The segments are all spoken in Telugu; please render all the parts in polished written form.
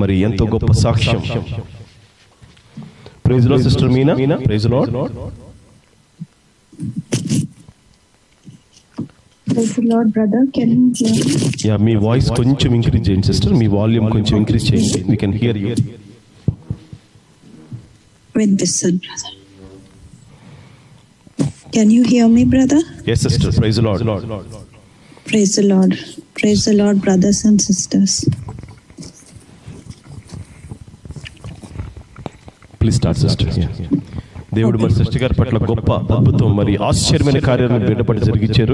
మరి ఎంతో గొప్ప సాక్ష్యం. Praise lord sister Meena. Praise lord. Praise the Lord, brother. Can you hear me? Yeah, మీ వాయిస్ కొంచెం ఇంక్రీజ్ చేయండి సిస్టర్. మీ వాల్యూమ్ కొంచెం ఇంక్రీజ్ చేయండి. We can hear you. Vincent, brother. Can you hear me, brother? Yes sister. Praise the Lord. Praise the Lord. Praise the Lord, brothers and sisters. Please start sister. Yeah. దేవుడు మరి సిస్టర్ గారి పట్ల గొప్ప అద్భుతం మరి ఆశ్చర్యమైన కార్యాలను బిడ్డపడి జరిగించారు.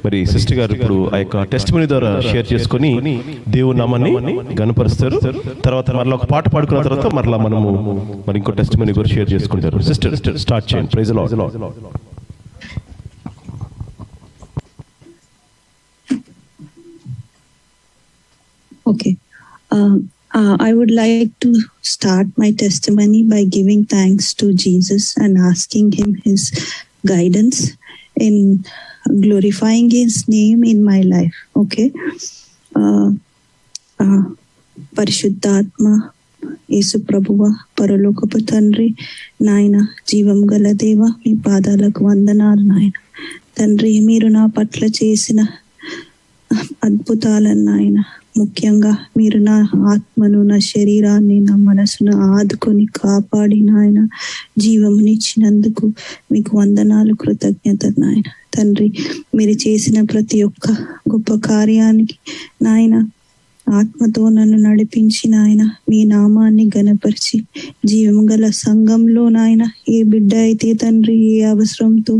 మరి సిస్టర్ గారు ఇప్పుడు ఆ యొక్క టెస్టిమనీ ద్వారా షేర్ చేసుకొని దేవుని నామాన్ని గణపరుస్తారు. తర్వాత మరలా ఒక పాట పాడుకున్న తర్వాత మరలా మనము మరి ఇంకో టెస్టిమనీ కూడా షేర్ చేసుకుంటారు. సిస్టర్ స్టార్ట్ చేయండి. Praise the lord. Okay. I would like to start my testimony by giving thanks to Jesus and asking him his guidance in glorifying his name in my life. Okay. పరిశుద్ధాత్మ యేసు ప్రభువ, పరలోకపు తండ్రి, నాయన జీవం గల దేవ, మీ పాదాలకు వందనాలు నాయన. తండ్రి, మీరు నా పట్ల చేసిన అద్భుతాలను నాయన, ముఖ్యంగా మీరు నా ఆత్మను, నా శరీరాన్ని, నా మనసును ఆదుకొని కాపాడి నాయన జీవమునిచ్చినందుకు మీకు వందనాలు, కృతజ్ఞతలు నాయన. తండ్రి, మీరు చేసిన ప్రతి ఒక్క గొప్ప కార్యానికి నాయన ఆత్మతో నన్ను నడిపించి నాయన మీ నామాన్ని ఘనపరిచి జీవము గల సంఘంలో నాయన ఏ బిడ్డ అయితే తండ్రి ఏ అవసరంతో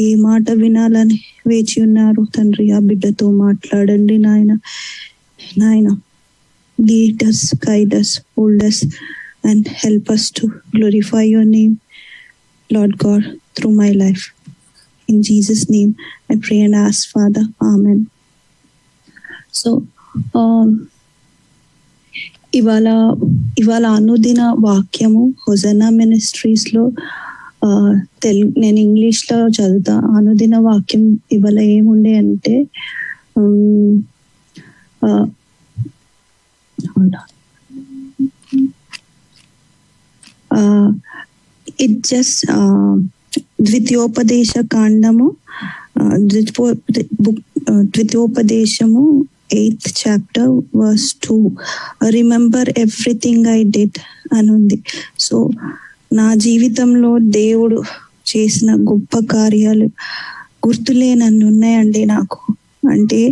ఏ మాట వినాలని వేచి ఉన్నారు తండ్రి, ఆ బిడ్డతో మాట్లాడండి నాయన. Naina, lead us, guide us, hold us, and help us to glorify your name, Lord God, through my life. In Jesus' name, I pray and ask, Father. Amen. So, ఇవాళ అనుదిన వాక్యము హోసన్నా మినిస్ట్రీస్ లో నేను ఇంగ్లీష్ లో చదువుతా. అనుదిన వాక్యం ఇవాళ ఏముండే అంటే it just ద్వితీయోపదేశ కాండము ద్వితీయోపదేశము 8th chapter verse 2 remember everything I did అని ఉంది. సో నా జీవితంలో దేవుడు చేసిన గొప్ప కార్యాలు గుర్తులేనన్ని ఉన్నాయండి నాకు. అంటే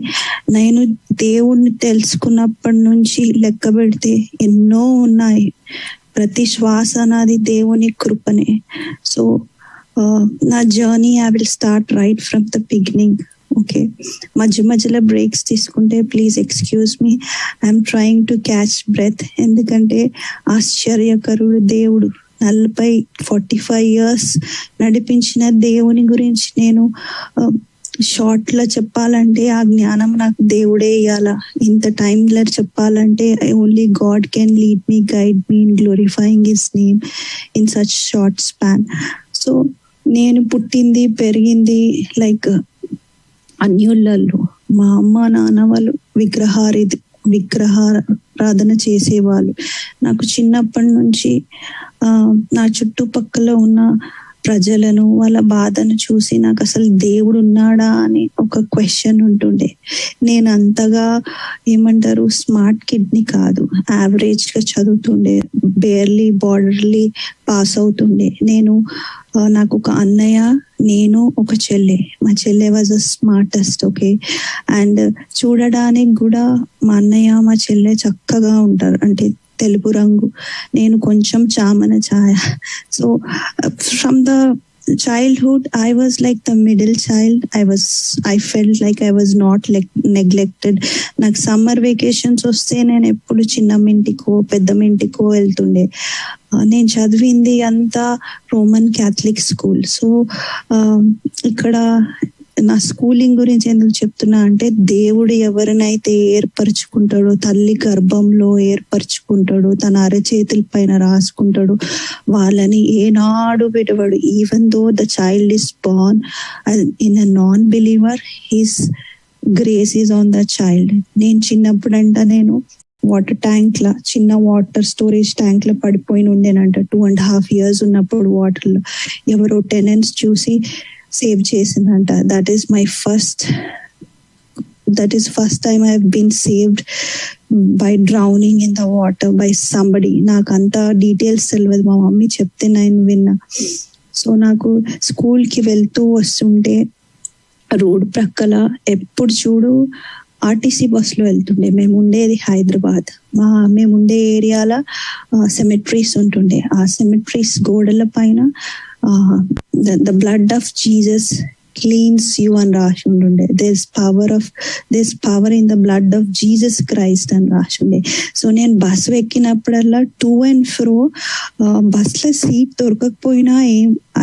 నేను దేవుణ్ణి తెలుసుకున్నప్పటి నుంచి లెక్క పెడితే ఎన్నో ఉన్నాయి. ప్రతి శ్వాస నాది దేవుని కృపనే. సో నా journey I will start right from the beginning. Okay, మధ్యలో బ్రేక్స్ తీసుకుంటే please excuse me, I'm trying to catch breath. ఎందుకంటే ఆశ్చర్యకరుడు దేవుడు 45 years నడిపించిన దేవుని గురించి నేను షార్ట్ లో చెప్పాలంటే ఆ జ్ఞానం నాకు దేవుడే ఇయ్యాల. ఇంత టైంలో చెప్పాలంటే only God can lead me, guide me in glorifying his name in such short span. So నేను పుట్టింది పెరిగింది లైక్ అన్యులలో. మా అమ్మ నాన్న వాళ్ళు విగ్రహారాధన చేసేవాళ్ళు. నాకు చిన్నప్పటి నుంచి నా చుట్టుపక్కల ఉన్న ప్రజలను వాళ్ళ బాధను చూసి నాకు అసలు దేవుడు ఉన్నాడా అని ఒక క్వశ్చన్ ఉంటుండే. నేను అంతగా ఏమంటారు స్మార్ట్ కిడ్ని కాదు, యావరేజ్ గా చదువుతుండే, బేర్లీ బార్డర్లీ పాస్ అవుతుండే. నాకు ఒక అన్నయ్య, నేను ఒక చెల్లె. మా చెల్లె was the smartest. Okay, and చూడడానికి కూడా మా అన్నయ్య మా చెల్లె చక్కగా ఉంటారు, అంటే తెలుపు రంగు, నేను కొంచెం చామన ఛాయ. So from the childhood I was like the middle child. I felt like I was not neglected. నాకు సమ్మర్ వెకేషన్స్ వస్తే నేను ఎప్పుడు చిన్నమ్మింటికో పెద్దమ్మింటికో వెళ్తుండే. నేను చదివింది అంతా రోమన్ క్యాథలిక్ స్కూల్. సో ఇక్కడ నా స్కూలింగ్ గురించి ఎందుకు చెప్తున్నా అంటే, దేవుడు ఎవరినైతే ఏర్పరచుకుంటాడో, తల్లి గర్భంలో ఏర్పరచుకుంటాడో, తన అరచేతుల పైన రాసుకుంటాడో వాళ్ళని ఏనాడు విడవడు. Even though the child is born in a non believer, his grace is on the child. నేను చిన్నప్పుడంట నేను వాటర్ ట్యాంక్ లా, చిన్న వాటర్ స్టోరేజ్ ట్యాంక్ లో పడిపోయి ఉండేనంట. 2.5 years ఉన్నప్పుడు వాటర్ లో ఎవరో టెనెంట్స్ చూసి సేవ్ చేసిందంట. That is first time I have been saved by drowning in the water by somebody. నాకు అంత డీటెయిల్స్ తెలియదు, మా మమ్మీ చెప్తే నేను విన్నా. సో నాకు స్కూల్కి వెళ్తూ వస్తుంటే రోడ్ ప్రక్కల ఎప్పుడు చూడు ఆర్టీసీ బస్సులో వెళ్తుండే. మేము ఉండేది హైదరాబాద్. మేము ఉండే ఏరియాలో సెమెట్రీస్ ఉంటుండే. ఆ సెమెట్రీస్ గోడల పైన the blood of Jesus cleanse you అని రాసి ఉండే. This power in the blood of Jesus Christ అని రాసి ఉండే. సో నేను బస్సు ఎక్కినప్పుడల్లా టు అండ్ ఫ్రో బస్లో సీట్ దొరకకపోయినా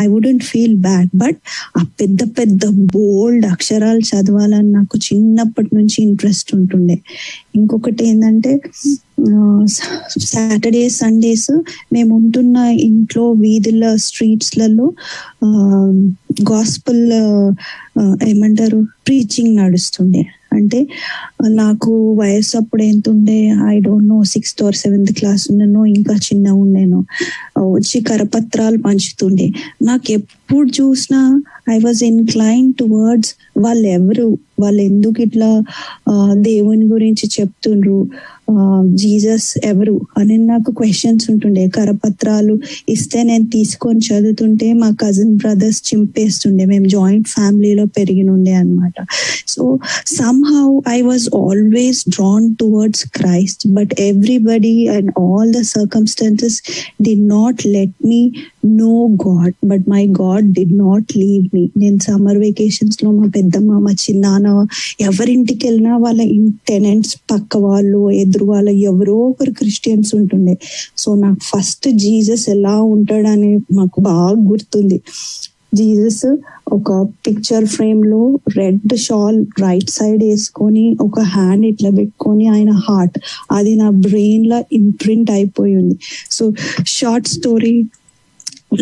I wouldn't feel bad. But ఆ పెద్ద పెద్ద బోల్డ్ అక్షరాలు చదవాలని నాకు చిన్నప్పటి నుంచి ఇంట్రెస్ట్ ఉంటుండే. ఇంకొకటి ఏంటంటే సాటర్డే సండేస్ మేము ఉంటున్న ఇంట్లో వీధుల స్ట్రీట్స్లలో గాస్పల్ ఏమంటారు ప్రీచింగ్ నడుస్తుండే. అంటే నాకు వయసు అప్పుడు ఎంత ఉండే, I don't no, 6th or 7th class ఉన్నానో ఇంకా చిన్న ఉండేనో. వచ్చి కరపత్రాలు పంచుతుండే. నాకు ఎప్పుడు చూసినా ఐ వాజ్ ఇన్క్లైన్ టువర్డ్స్ వాళ్ళు ఎందుకు ఇట్లా దేవుని గురించి చెప్తుండ్రు, జీసస్ ఎవరు అని నాకు క్వశ్చన్స్ ఉంటుండే. కరపత్రాలు ఇస్తే నేను తీసుకొని చదువుతుంటే మా కజిన్ బ్రదర్స్ చింపేస్తుండే. మేము జాయింట్ ఫ్యామిలీలో పెరిగి ఉండే అనమాట. So somehow I was always drawn towards Christ, but everybody and all the circumstances did not let me know God, but my God did not leave me. నేను సమ్మర్ వెకేషన్స్ లో మా పెద్దమ్మ, మా చిన్నాన్న ఎవరింటికి వెళ్ళినా వాళ్ళ టెనెంట్స్ పక్క వాళ్ళు ఎదురు వాళ్ళు ఎవరో ఒకరు క్రిస్టియన్స్ ఉంటుండే. సో నాకు ఫస్ట్ జీసస్ ఎలా ఉంటాడని మాకు బాగా గుర్తుంది. జీసస్ ఒక పిక్చర్ ఫ్రేమ్ లో రెడ్ షాల్ రైట్ సైడ్ వేసుకొని ఒక హ్యాండ్ ఇట్లా పెట్టుకొని ఆయన హార్ట్, అది నా బ్రెయిన్ లో ఇంప్రింట్ అయిపోయి ఉంది. So short story,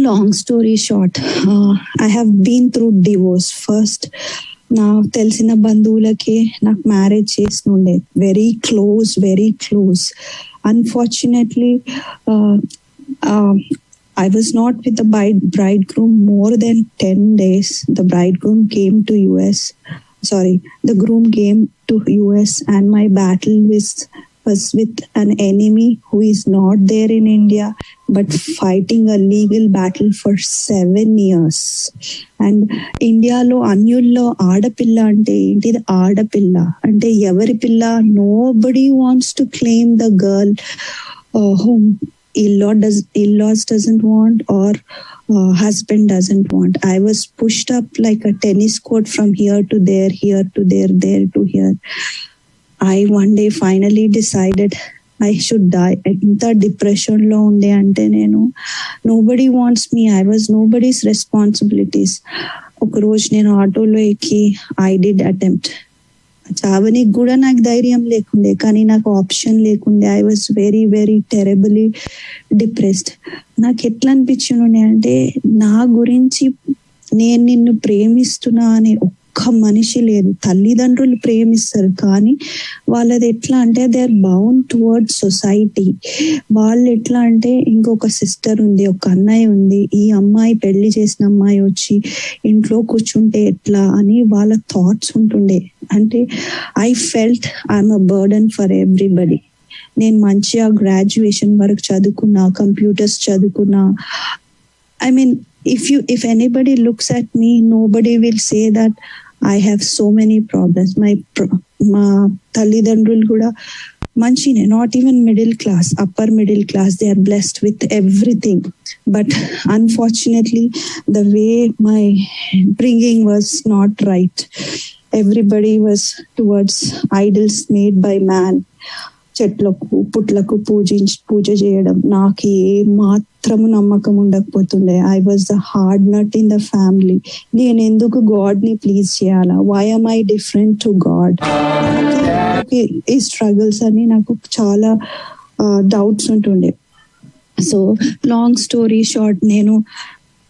long story short, I have been through divorce. First నా తెలిసిన బంధువులకి నాకు మ్యారేజ్ చేసినుండే, very close. Unfortunately I was not with the bridegroom more than 10 days. The bridegroom came to the groom came to US, and my battle was with an enemy who is not there in India, but fighting a legal battle for 7 years. And ఇండియాలో అన్యుల్లో ఆడపిల్ల అంటే ఏంటిది? ఆడపిల్ల అంటే ఎవరి పిల్ల? Nobody wants to claim the girl whom in-laws doesn't want or husband doesn't want. I was pushed up like a tennis court from here to there there to here. I one day finally decided I should die. ఇంత డిప్రెషన్ లో ఉండే అంటే నేను, nobody wants me, I was nobody's responsibilities. ఒక రోజు నేను ఆటోలో ఎక్కి I did attempt. చావనికి కూడా నాకు ధైర్యం లేకుండే, కానీ నాకు ఆప్షన్ లేకుండే. I was very terribly depressed. నాకు ఎట్లా అనిపించిండే అంటే, నా గురించి నేను నిన్ను ప్రేమిస్తున్నా అనే ఒక్క మనిషి లేదు. తల్లిదండ్రులు ప్రేమిస్తారు, కానీ వాళ్ళది ఎట్లా అంటే they are bound towards society. వాళ్ళు ఎట్లా అంటే ఇంకొక సిస్టర్ ఉంది, ఒక అన్నయ్య ఉంది, ఈ అమ్మాయి పెళ్లి చేసిన అమ్మాయి వచ్చి ఇంట్లో కూర్చుంటే ఎట్లా అని వాళ్ళ థాట్స్ ఉంటుండే. అంటే I felt I'm a burden for everybody. నేను మంచిగా గ్రాడ్యుయేషన్ వరకు చదువుకున్నా, కంప్యూటర్స్ చదువుకున్నా. I mean if anybody looks at me, nobody will say that I have so many problems. మా తల్లిదండ్రులు కూడా మంచినే, not even middle class, upper middle class. They are blessed with everything. But unfortunately the way my bringing was not right. Everybody was towards idols made by man. చెట్లకు పుట్లకు పూజ చేయడం. నాకు ఏ మాత్రము నమ్మకం ఉండకపోతుండే. I was the hard nut in the family. నేను ఎందుకు గాడ్ ని ప్లీజ్ చేయాలా? Why am I different to God? ఈ స్ట్రగుల్స్ అని నాకు చాలా డౌట్స్ ఉంటుండే. సో లాంగ్ స్టోరీ షార్ట్, నేను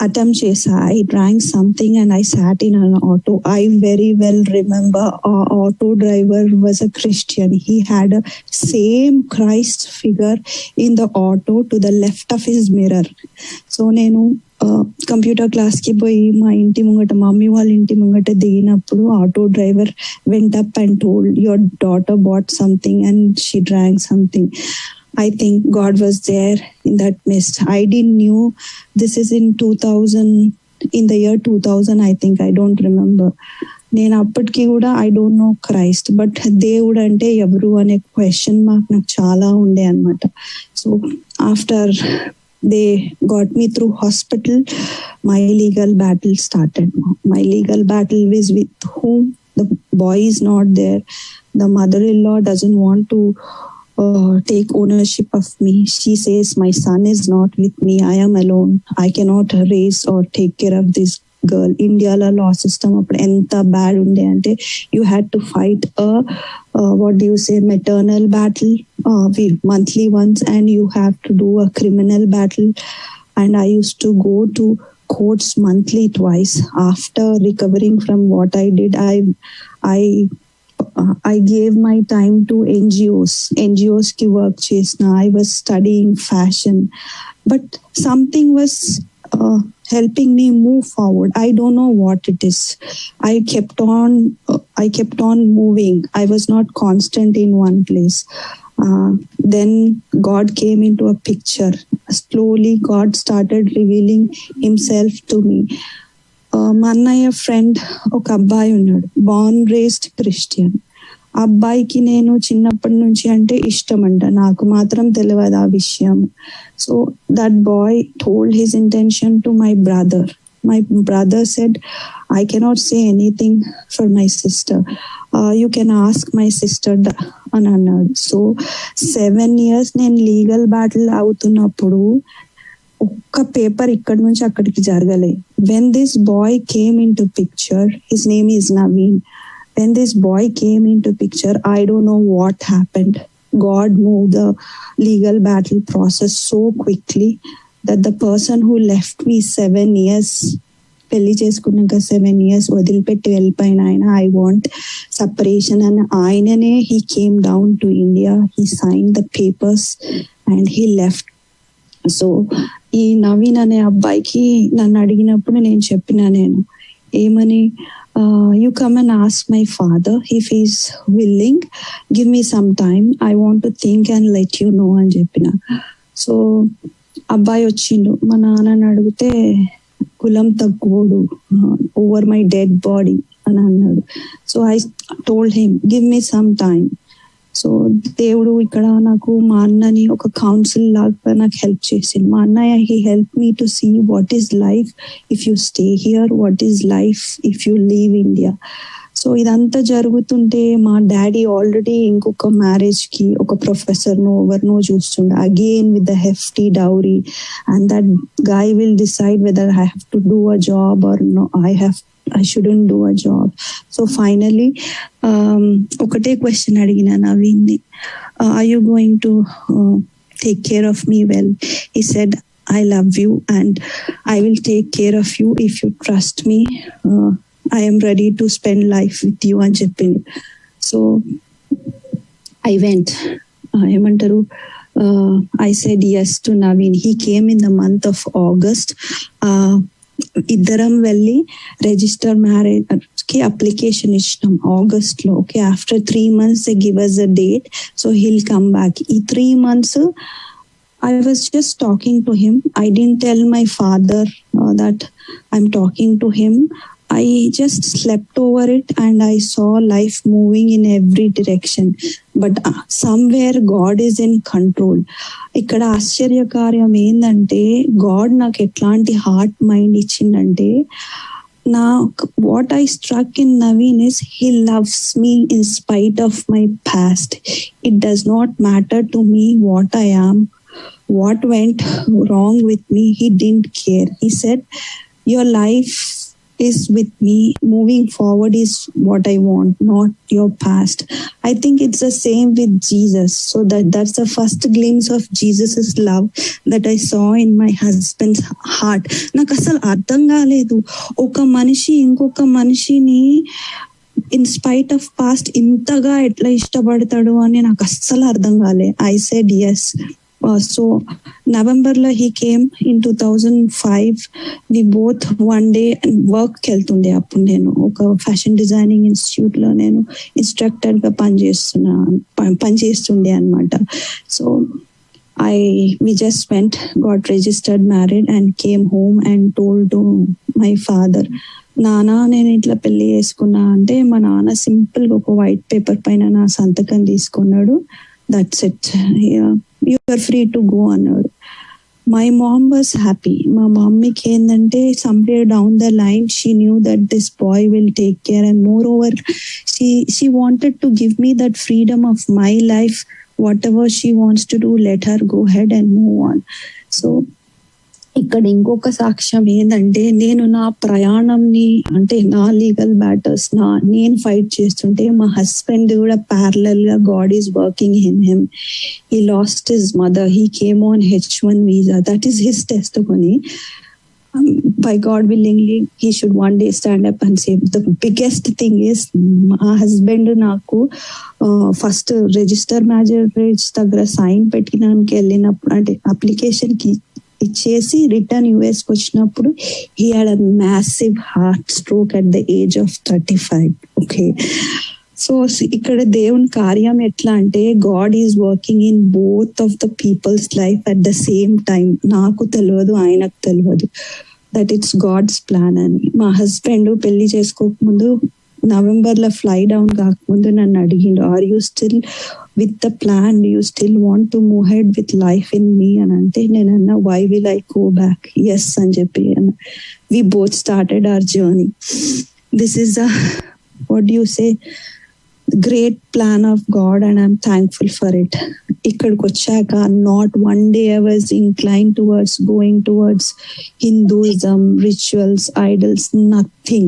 attempt chesa. I drank something and I sat in an auto. I very well remember our auto driver was a Christian. He had a same Christ figure in the auto to the left of his mirror. So నేను కంప్యూటర్ క్లాస్కి పోయి మా ఇంటి ముంగట మా మమ్మీ వాళ్ళ ఇంటి ముంగట దిగినప్పుడు auto driver went up and told your daughter bought something and she drank something. I think God was there in that midst. I didn't knew this is in 2000, in the year 2000, I think. I don't remember. నేను అప్పటికి కూడా I don't no Christ, but దేవుడు అంటే ఎవరు అనే క్వశ్చన్ మార్క్ నాకు చాలా ఉండే అనమాట. So after they got me through hospital, my legal battle started. My legal battle is with whom? The boy is not there. The mother-in-law doesn't want to take ownership of me. She says my son is not with me. I am alone. I cannot raise or take care of this girl. India law system appudu enta bad unde ante you had to fight a what do you say, maternal battle monthly once, and you have to do a criminal battle. And I used to go to courts monthly twice. After recovering from what I did, I gave my time to NGOs ki work chesna. I was studying fashion, but something was helping me move forward. I don't know what it is. I kept on moving. I was not constant in one place. Then God came into a picture. Slowly God started revealing himself to me. మా అన్నయ్య ఫ్రెండ్ ఒక అబ్బాయి ఉన్నాడు, బార్న్ రేస్డ్ క్రిస్టియన్. ఆ అబ్బాయికి నేను చిన్నప్పటి నుంచి అంటే ఇష్టం అంట, నాకు మాత్రం తెలియదు ఆ విషయం. So that boy told his intention to my brother. My brother said I cannot say anything for my sister, you can ask my sister అని అన్నాడు. సో 7 years నేను లీగల్ బ్యాటిల్ అవుతున్నప్పుడు ఒక్క పేపర్ ఇక్కడ నుంచి అక్కడికి జరగలే. When this boy came in to picture, his name is Naveen. When this boy came into picture, I don't know what happened. God moved the legal battle process so quickly that the person who left me 7 years, పెళ్లి చేసుకున్నాక 7 years వదిలిపెట్టి వెళ్ళిపోయిన ఆయన, I want separation, and ఆయననే he came down to India, he signed the papers and he left. So ఈ నవీన్ అనే అబ్బాయికి నన్ను అడిగినప్పుడు నేను చెప్పిన, నేను ఏమని, you come and ask my father if he's willing, give me some time, I want to think and let you know అని చెప్పిన. సో అబ్బాయి వచ్చిండు, మా నాన్నని అడిగితే కులం తక్కువడు, ఓవర్ మై డెడ్ బాడీ అని అన్నాడు. So I told him give me some time. So దేవుడు ఇక్కడ నాకు మా అన్నని ఒక కౌన్సిల్ లాగా నాకు హెల్ప్ చేసింది. మా అన్నయ్య he help me to see what is life if you stay here, what is life if you leave India. So ఇదంతా జరుగుతుంటే మా డాడీ ఆల్రెడీ ఇంకొక మ్యారేజ్ కి ఒక ప్రొఫెసర్నో ఎవరినో చూస్తుండే, again with the hefty dowry, and that guy will decide whether I have to do a job or no, I shouldn't do a job. So finally, ఒకటే క్వశ్చన్ అడిగిన నవీన్ని, are you going to take care of me well? He said, I love you and I will take care of you if you trust me. I am ready to spend life with you అని చెప్పింది. సో I went, ఏమంటారు, I said yes to Naveen. He came in the month of August. ఇద్దరం వెళ్ళి రిజిస్టర్ మ్యారేజ్ కి అప్లికేషన్ ఇచ్చినాం ఆగస్ట్ లో. Okay, after 3 months they give us a date, so he'll come back. ఈ 3 months I was just talking to him. I didn't tell my father that I'm talking to him. I just slept over it and I saw life moving in every direction. But somewhere God is in control. ఇక్కడ ఆశ్చర్యకార్యం ఏంటంటే, గాడ్ నాకు ఎట్లాంటి హార్ట్ మైండ్ ఇచ్చిందంటే, నా what I struck in Naveen is he loves me in spite of my past. It does not matter to me what I yam, what went wrong with me. He didn't care. He said, your life is with me. Moving forward is what I want, not your past. I think it's the same with Jesus. So that's the first glimpse of Jesus's love that I saw in my husband's heart. నాకు అసలు అర్థం కాలేదు, ఒక మనిషి ఇంకొక మనిషిని ఇన్ స్పైట్ ఆఫ్ పాస్ట్ ఇంతగా ఎట్లా ఇష్టపడతాడు అని నాకు అస్సలు అర్థం కాలే. I said yes. సో నవంబర్లో he came in 2005. We both one day వర్క్కి వెళ్తుండే. అప్పుడు నేను ఒక ఫ్యాషన్ డిజైనింగ్ ఇన్స్టిట్యూట్లో నేను ఇన్స్ట్రక్టర్గా పనిచేస్తుండే అనమాట. So we just went, got registered, married and came home and told to my father, నానా నేను ఇట్లా పెళ్లి చేసుకున్నా అంటే మా నాన్న సింపుల్ గా ఒక వైట్ పేపర్ పైన నా సంతకం తీసుకున్నాడు. That's it, you are free to go అన్నాడు. My mom was happy. మా మమ్మీకి ఏంటంటే somewhere down the line she knew that this boy will take care and moreover she wanted to give me that freedom of my life. whatever she wants to do, let her go ahead and move on. So ఇక్కడ ఇంకొక సాక్ష్యం ఏంటంటే, నేను నా ప్రయాణంని అంటే నా లీగల్ బ్యాటర్స్ నేను ఫైట్ చేస్తుంటే మా హస్బెండ్ కూడా ప్యారలల్ గా God is working in him. He lost his mother, he came on H1 visa. That is his testimony. By God willingly, he should one day stand up and say. The biggest thing is, my husband నాకు ఫస్ట్ రిజిస్టర్ మ్యాజిస్ట్రేట్స్ దగ్గర సైన్ పెట్టినానికి వెళ్ళినప్పుడు, అంటే అప్లికేషన్ కి ఇచ్చేసి రిటర్న్ యుఎస్కి వచ్చినప్పుడు, he had a massive heart stroke at the age of 35. Okay, so ఇక్కడ దేవుని కార్యం ఎట్లా అంటే, God is working in both of the peoples life at the same time. నాకు తెలియదు, ఆయనకు తెలియదు దట్ ఇట్స్ గాడ్స్ ప్లాన్ అని. మా హస్బెండ్ పెళ్లి చేసుకోకముందు నవంబర్లో ఫ్లై డౌన్ కాకముందు నన్ను అడిగిండు, are you still with the plan, you still want to move head with life in me అని అంటే, నేను అన్నా why will I go back, yes అని చెప్పి. We both started our journey. This is the what you say great plan of God, and I'm thankful for it. ఇక్కడికి వచ్చాక not one day I was inclined towards going towards Hinduism, rituals, idols, nothing.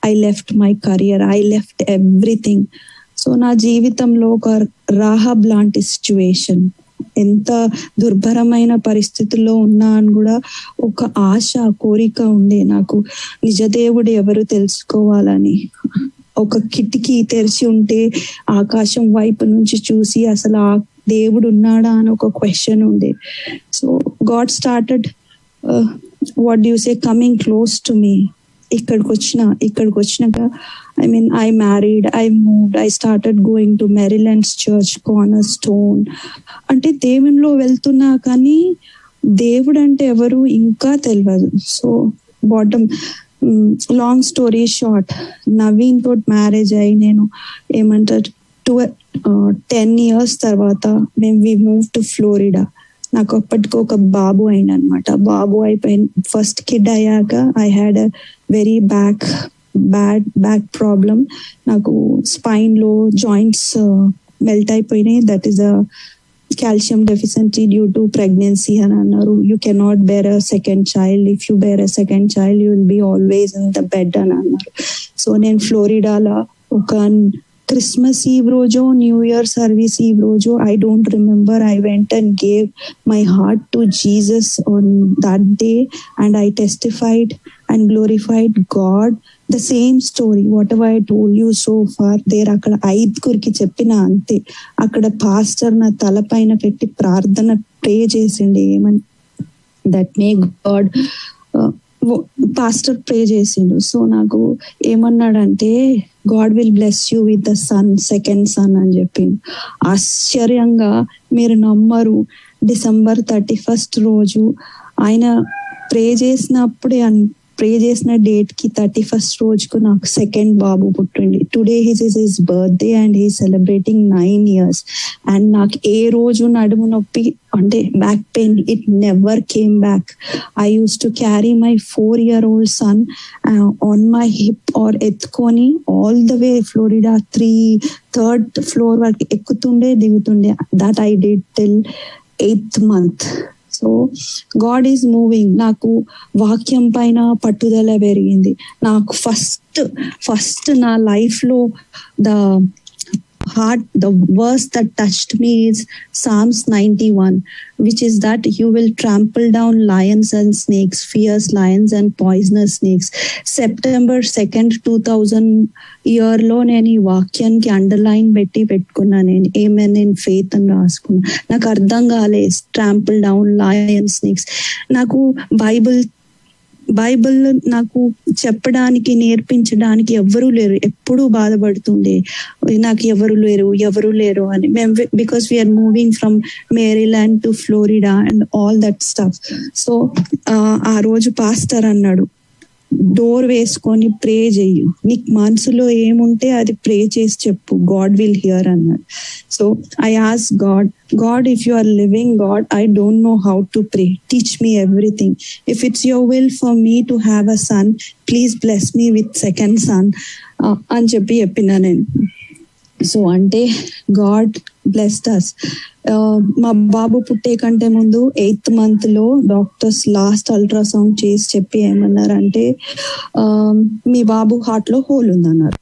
I left my career, I left everything. So నా జీవితంలో ఒక రాహాబ్ లాంటి సిచ్యువేషన్, ఎంత దుర్భరమైన పరిస్థితుల్లో ఉన్నా అని కూడా ఒక ఆశ, కోరిక ఉండే నాకు, నిజదేవుడు ఎవరు తెలుసుకోవాలని. ఒక కిటికీ తెరిచి ఉంటే ఆకాశం వైపు నుంచి చూసి అసలు ఆ దేవుడు ఉన్నాడా అని ఒక క్వశ్చన్ ఉండే. So God started what you say coming close to me. ఇక్కడికి వచ్చినాక I married, I moved, I started going to Maryland's church, Cornerstone. అంటే దేవునిలో వెళ్తున్నా కానీ దేవుడు అంటే ఎవరు ఇంకా తెలియదు. So bottom long story short, Naveen తోటి మ్యారేజ్ అయ్యి నేను 10 years తర్వాత వి మూవ్ టు ఫ్లోరిడా. నాకు అప్పటికి ఒక బాబు అయిన అనమాట. బాబు అయిపోయిన ఫస్ట్ కిడ్ అయ్యాక I had a very back problem. నాకు స్పైన్ లో జాయింట్స్ మెల్ట్ అయిపోయినాయి. That is a calcium deficiency due to pregnancy అని అన్నారు. You cannot bear a second child. If you bear a second child, you will be always in the bed అని అన్నారు. సో నేను ఫ్లోరిడాలో ఒక క్రిస్మస్ ఈవ్ రోజు, న్యూ ఇయర్ సర్వీస్ ఈవ్ రోజు, I don't remember, I went and gave my heart to Jesus on that day and I testified and glorified God. The same story whatever I told you so far there. అక్కడ 5 చెప్పిన అంతే. అక్కడ పాస్టర్ నా తల పైన పెట్టి ప్రార్థన ప్రే చేసిండే, ఏమని that may God, pastor pray చేసిండు. సో నాకు ఏమన్నాడంటే, God will bless you with the son, second son అని చెప్పి. ఆశ్చర్యంగా మీరు నమ్మరు, December 31st రోజు ఆయన ప్రే చేసిన డేట్ కి 31st రోజుకు నాకు సెకండ్ బాబు పుట్టింది. Today his birthday and he celebrating 9 years. And నాకు ఏ రోజు నడుము నొప్పి అంటే back pain, it never came back. I use to carry my 4-year-old son on my hip or ఎత్తుకొని all the way Florida 3rd floor వరకు ఎక్కుతుండే దిగుతుండే. That I did till 8th month. So God is moving. నాకు వాక్యం పైన పట్టుదల పెరిగింది. నాకు ఫస్ట్ నా లైఫ్ లో the verse that touched me is Psalms 91, which is that you will trample down lions and snakes, fierce lions and poisonous snakes. September 2nd 2000 year లో నేను ఈ వాక్యానికి అండర్లైన్ పెట్టుకున్నా. నేను ఏమెన్ ఇన్ ఫెయిత్ అని రాసుకున్నా. నాకు అర్థం కాలే ట్రాంపుల్ డౌన్ లయన్ స్నేక్స్. నాకు బైబిల్ నాకు చెప్పడానికి నేర్పించడానికి ఎవరూ లేరు. ఎప్పుడూ బాధపడుతుండే నాకు ఎవరు లేరు అని. మేము because we're moving from Maryland to Florida and all that stuff. So ఆ రోజు పాస్టర్ అన్నాడు, డోర్ వేసుకొని ప్రే చెయ్యు, నీకు మనసులో ఏముంటే అది ప్రే చేసి చెప్పు, గాడ్ విల్ హియర్ అన్నాడు. So I ask God, if you are living God, I don't know how to pray. Teach me everything. If it's your will for me to have a son, please bless me with second son. అని చెప్పిన నేను. సో అంటే గాడ్ బ్లెస్డ్ us. మా బాబు పుట్టే కంటే ముందు 8th month లో డాక్టర్స్ లాస్ట్ అల్ట్రాసౌండ్ చేసి చెప్పి ఏమన్నారంటే మీ బాబు హార్ట్ లో హోల్ ఉందన్నారు.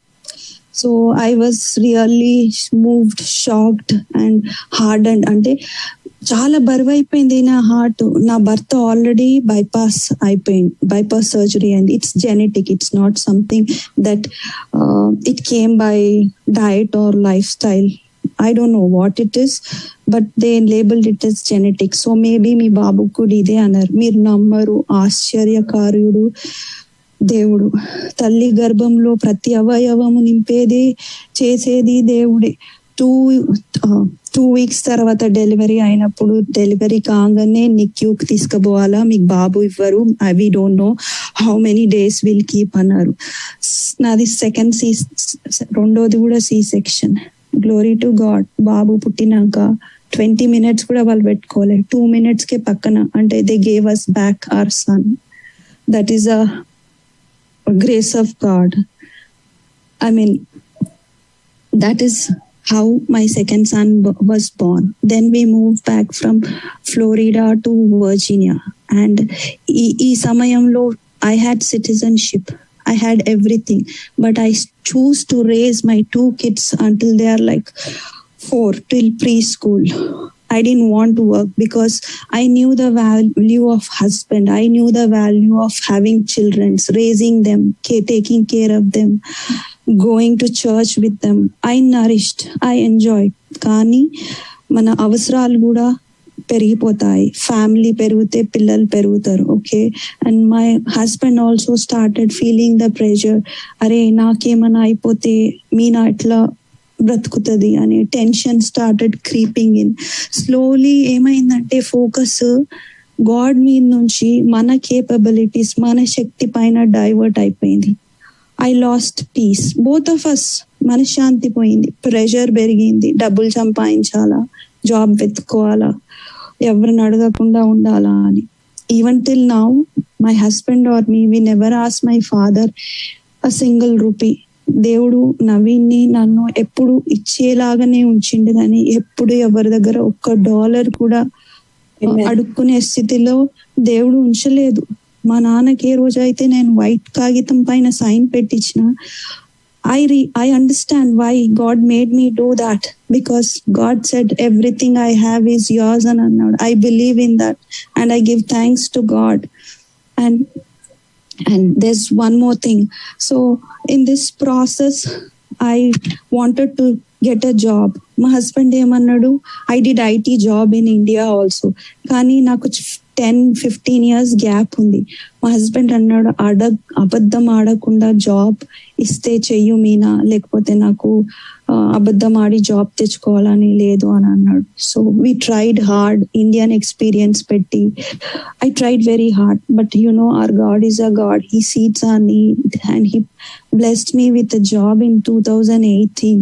So I was really moved, shocked and hardened. అంటే చాలా బరువు అయిపోయింది నా హార్ట్. నా భర్త ఆల్రెడీ బైపాస్ సర్జరీ అయింది. It's genetic, it's not something that it came by diet or lifestyle. I don't know what it is, but they labeled it as genetic. So maybe మీ బాబు కూడా ఇదే అన్నారు. మీరు నమ్మరు, ఆశ్చర్యకార్యుడు దేవుడు. తల్లి గర్భంలో ప్రతి అవయవము నింపేది చేసేది దేవుడే. 2 weeks తర్వాత డెలివరీ అయినప్పుడు, డెలివరీ కాగానే నిక్యూకి తీసుకుపోవాలా, మీకు బాబు ఇవ్వరు, we don't know how many days will keep అన్నారు. నాది రెండోది కూడా C section. Glory to God. బాబు పుట్టినాక 20 minutes కూడా వాళ్ళు పెట్టుకోలే, 2 minutes కే పక్కన అంటే they gave us back our son. That is a grace of God. I mean, that is how my second son was born. Then we moved back from Florida to Virginia, and ఈ సమయంలో I had citizenship, I had everything, but I choose to raise my 2 kids until they are like 4 till preschool. I didn't want to work because I knew the value of husband. I knew the value of having children, raising them, taking care of them, going to church with them. I nourished, I enjoyed. కానీ మన అవసరాలు కూడా పెరిగిపోతాయి. ఫ్యామిలీ పెరిగితే పిల్లలు పెరుగుతారు. Okay, and my husband also started feeling the pressure. అరే నాకేమైనా అయిపోతే మీనా ఎట్లా బ్రతుకుతుంది అని tension started creeping in. Slowly ఏమైందంటే ఫోకస్ గాడ్ మీద నుంచి మన కేపబిలిటీస్, మన శక్తి పైన డైవర్ట్ అయిపోయింది. I lost peace, both of us. మనశ్శాంతి పోయింది, ప్రెషర్ పెరిగింది, డబ్బులు సంపాదించాలా, జాబ్ వెతుక్కోవాలా, ఎవరిని అడగకుండా ఉండాలా అని. Even till now my husband or me, we never ask my father a single rupee. దేవుడు నవీన్ని నన్ను ఎప్పుడు ఇచ్చేలాగానే ఉంచిండు, కానీ ఎప్పుడు ఎవరి దగ్గర $1 కూడా అడుక్కునే స్థితిలో దేవుడు ఉంచలేదు. మా నాన్నకి ఏ రోజు అయితే నేను వైట్ కాగితం పైన సైన్ పెట్టించిన, I understand why God made me do that, because God said everything I have is yours and annadu. I believe in that and I give thanks to God. And there's one more thing. So in this process I wanted to get a job. My husband ఏమన్నాడు, I did IT job in India also, కానీ నాకు 10-15 years గ్యాప్ ఉంది. మా హస్బెండ్ అన్నాడు, అబద్ధం ఆడకుండా జాబ్ ఇస్తే చెయ్యు మీనా, లేకపోతే నాకు అబద్ధం ఆడి జాబ్ తెచ్చుకోవాలని లేదు అని అన్నాడు. So we tried hard, Indian experience పెట్టి I tried very hard. But you know our God is a God. He సీడ్స్ our need and he blessed me with a job in 2018.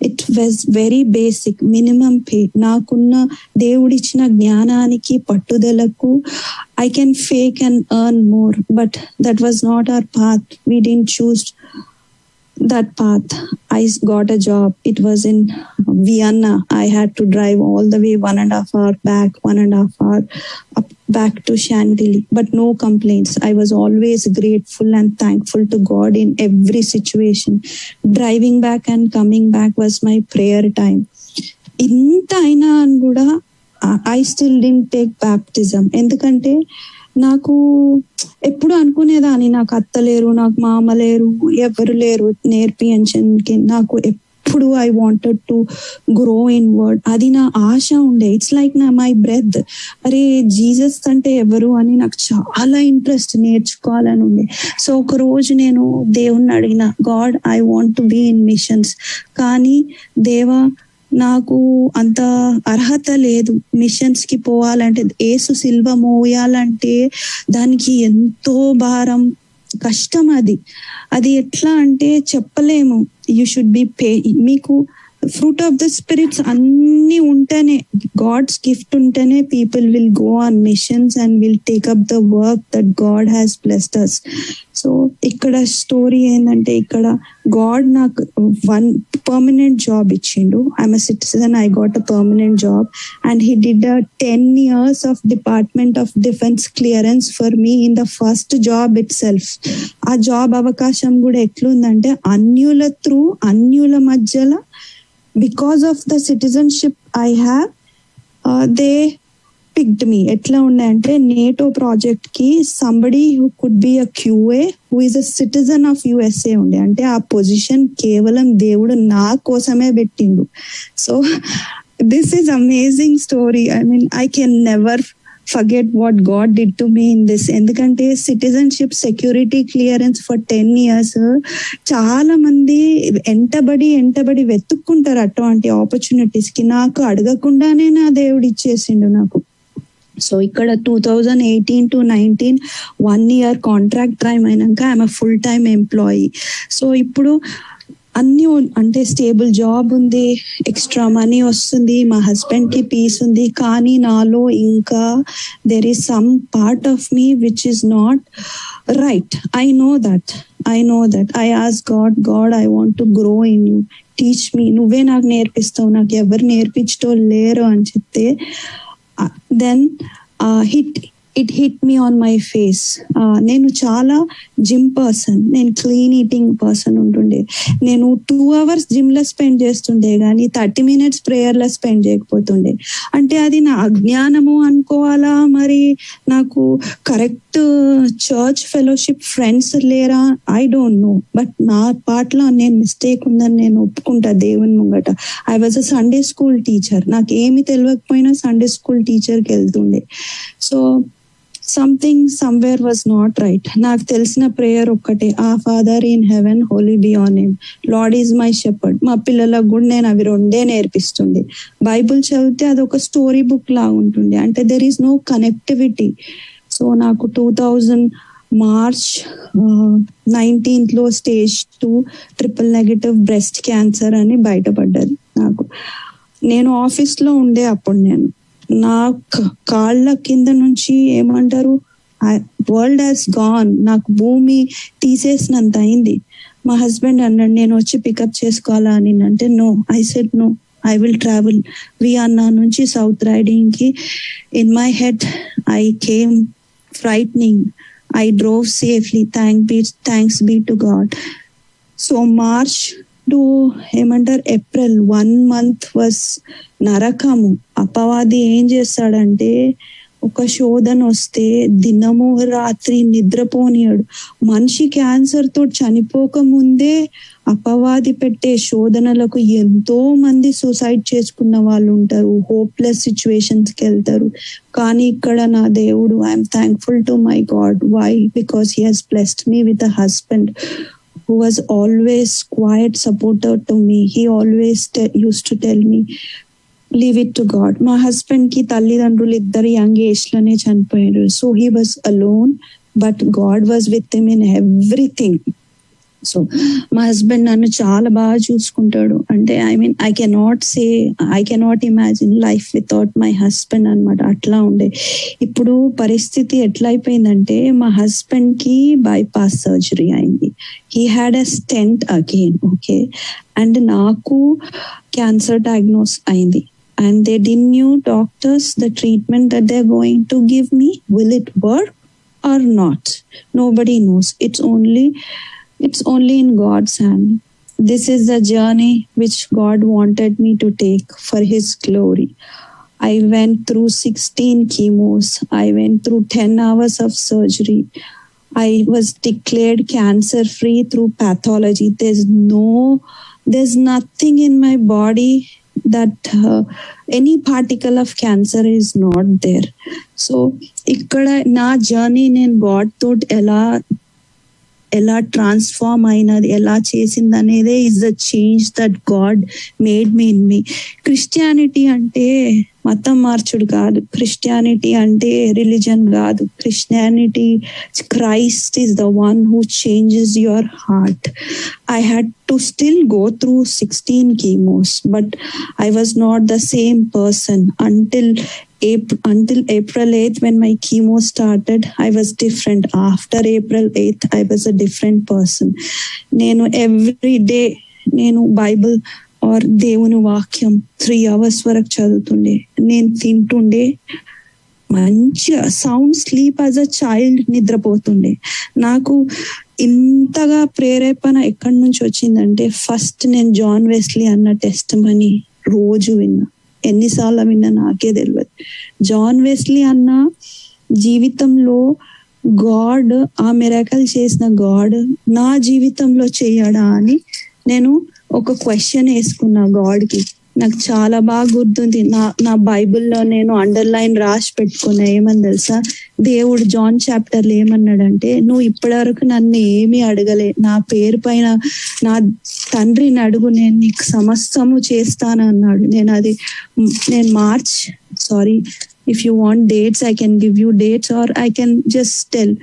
It was very basic, minimum pay. నాకున్న దేవుడిచ్చిన జ్ఞానానికి పట్టుదలకు I can fake and earn more, but that was not our path. We didn't choose that path. I got a job. It was in Vienna. I had to drive all the way 1.5 hour back, 1.5 hour up back to Chantilly, but no complaints. I was always grateful and thankful to God in every situation. Driving back and coming back was my prayer time. ఇంత అయినా అని కూడా I still didn't take baptism. ఎందుకంటే నాకు ఎప్పుడు అనుకునేదాన్ని, నాకు అత్త లేరు, నాకు మామ లేరు, ఎవరు లేరు నేర్పించడానికి. నాకు ఎప్పుడు I wanted to grow in word, అది నా ఆశ ఉండే. ఇట్స్ లైక్ నా మై బ్రెత్. అరే జీసస్ అంటే ఎవరు అని నాకు చాలా ఇంట్రెస్ట్, నేర్చుకోవాలని ఉండే. సో ఒక రోజు నేను దేవుణ్ణి అడిగిన, God I want to be in missions, కానీ దేవా నాకు అంత అర్హత లేదు మిషన్స్ కి పోవాలంటే. యేసు సిల్వ మోయాలంటే దానికి ఎంతో భారం, కష్టం. అది ఎట్లా అంటే చెప్పలేము. You should be pay. మీకు ఫ్రూట్ ఆఫ్ ద స్పిరిట్స్ అన్ని ఉంటేనే, గాడ్స్ గిఫ్ట్ ఉంటేనే people will go on machines and will take up the work that God has blessed us. So ఇక్కడ స్టోరీ ఏంటంటే, ఇక్కడ గాడ్ నాకు వన్ పర్మనెంట్ జాబ్ ఇచ్చిండు. I'm a citizen, I got a permanent job and he did 10 years of department of defence clearance for me in the first job it self. ఆ జాబ్ అవకాశం కూడా ఎట్లుందంటే, అన్యుల మధ్యలో because of the citizenship I have, they picked me. ఎట్లా ఉన్నాయంటే, నేటో ప్రాజెక్ట్ కి somebody who could be a QA who is a citizen of USA ఉండే. అంటే ఆ పొజిషన్ కేవలం దేవుడు నా కోసమే పెట్టిండు. So this is amazing story. I mean, I can never forget what God did to me in this. ఎందుకంటే citizenship security clearance for 10 years చాలా మంది ఎంటబడి వెతుక్కుంటారు అటువంటి ఆపర్చునిటీస్ కి. నాకు అడగకుండానే నా దేవుడు ఇచ్చేసిండు నాకు. సో ఇక్కడ 2018 to 19 1 year కాంట్రాక్ట్ టైం అయినాక I'm full time employee. So ఇప్పుడు అన్ని అంటే స్టేబుల్ జాబ్ ఉంది, ఎక్స్ట్రా మనీ వస్తుంది, మా హస్బెండ్ కి పీస్ ఉంది. కానీ నాలో ఇంకా there is some part of me which is not right. I know that. I ask God I want to grow in you, teach me, నువ్వే నాకు నేర్పిస్తావు, నాకు ఎవరు నేర్పించటో లేరు అని చెప్తే, then it hit me on my face. నేను చాలా జిమ్ పర్సన్, నేను క్లీన్ ఈటింగ్ పర్సన్ ఉంటుండే. నేను 2 hours జిమ్ లో స్పెండ్ చేస్తుండే కానీ 30 minutes ప్రేయర్ లో స్పెండ్ చేయకపోతుండే. అంటే అది నా అజ్ఞానము అనుకోవాలా, మరి నాకు కరెక్ట్ చర్చ్ ఫెలోషిప్ ఫ్రెండ్స్ లేరా, ఐ డోంట్ నో. బట్ నా పాటలో నేను మిస్టేక్ ఉందని నేను ఒప్పుకుంటా దేవుని ముంగట. I was a Sunday school teacher. నాకు ఏమి తెలియకపోయినా సండే స్కూల్ టీచర్కి వెళ్తుండే. So something somewhere was not right. నాకు తెలిసిన ప్రేయర్ ఒక్కటే, ఆ Father in heaven holy be your name, Lord is my shepherd. మా పిల్లలకు కూడా నేను అవి 2 నేర్పిస్తుండే. బైబుల్ చదివితే అదొక స్టోరీ బుక్ లా ఉంటుండే. అంటే there is no connectivity. So నాకు 2000 March 19th stage 2 triple negative breast cancer అని బయటపడ్డది నాకు. నేను ఆఫీస్ లో ఉండే అప్పుడు నా కాళ్ళ కింద నుంచి ఏమంటారు, వరల్డ్ హ్యాస్ గాన్, నాకు భూమి తీసేసినంత అయింది. మా హస్బెండ్ అన్నాడు, నేను వచ్చి పికప్ చేసుకోవాలా అని. అంటే no, I said no, I will travel. Vienna నుంచి సౌత్ రైడింగ్ కి. In my head I came frightening. I drove safely, thanks be to God. So March to April 1 month was నరకము. అపవాది ఏం చేస్తాడంటే, ఒక శోధన వస్తే దినము రాత్రి నిద్రపోనియాడు. మనిషి క్యాన్సర్ తో చనిపోక ముందే అపవాది పెట్టే శోధనలకు ఎంతో మంది సూసైడ్ చేసుకున్న వాళ్ళు ఉంటారు, హోప్లెస్ సిచ్యువేషన్స్ కి వెళ్తారు. కానీ ఇక్కడ నా దేవుడు, I'm thankful to my God. Why? Because he has blessed me with a husband who was always quiet supporter to me. He always used to tell me, leave it to God. మా హస్బెండ్ కి తల్లిదండ్రులు ఇద్దరు యంగ్ ఏజ్ లోనే చనిపోయారు. So he was alone, but God was with him in everything. So మా హస్బెండ్ నన్ను చాలా బాగా చూసుకుంటాడు. అంటే I cannot imagine life without my husband అనమాట. అట్లా ఉండే. ఇప్పుడు పరిస్థితి ఎట్లా అయిపోయిందంటే, మా హస్బెండ్ కి బైపాస్ సర్జరీ అయింది. He had a stent again. Okay. And నాకు క్యాన్సర్ డయాగ్నోస్ అయింది. and they didn't knew doctors the treatment that they're going to give me, will it work or not? Nobody knows. It's only in God's hand. This is the journey which God wanted me to take for his glory. I went through 16 chemos. I went through 10 hours of surgery. I was declared cancer free through pathology. There's nothing in my body that any particle of cancer is not there. So ikkada na journey నేను గాడ్ తోటి ఎలా ట్రాన్స్ఫార్మ్ అయినది, ఎలా చేసింది అనేదే is the change that God made me in me. Christianity అంటే మతం మార్చుడు కాదు, క్రిస్టియానిటీ అంటే రిలీజన్ కాదు. Christianity, Christ is the one who changes your heart. I had to still go through 16 chemos, but I was not the same person until April 8th, when my chemo started. I was different. After April 8th, I was a different person. నేను every day నేను బైబిల్ ఆర్ దేవుని వాక్యం 3 hours వరకు చదువుతుండే. నేను తింటుండే, మంచిగా sound sleep as a child నిద్రపోతుండే. నాకు ఇంతగా ప్రేరేపణ ఎక్కడి నుంచి వచ్చిందంటే, ఫస్ట్ నేను జాన్ వెస్లీ అన్న టెస్టిమనీ రోజు విన్నా. ఎన్నిసార్లు విన్నా నాకే తెలియదు. జాన్ వెస్లీ అన్న జీవితంలో గాడ్, ఆ మిరాకల్ చేసిన గాడ్ నా జీవితంలో చేయడా అని నేను ఒక క్వశ్చన్ వేసుకున్నా గాడ్కి. నాకు చాలా బాగా గుర్తుంది. నా బైబిల్లో నేను అండర్లైన్ రాసి పెట్టుకున్నా. ఏమని తెలుసా? దేవుడు జాన్ చాప్టర్లో ఏమన్నాడంటే, నువ్వు ఇప్పటి వరకు నన్ను ఏమీ అడగలే, నా పేరు పైన నా తండ్రిని అడుగు, నేను నీకు సమస్తము చేస్తాను అన్నాడు. నేను March, sorry, if you want dates I can give you dates or I can just tell.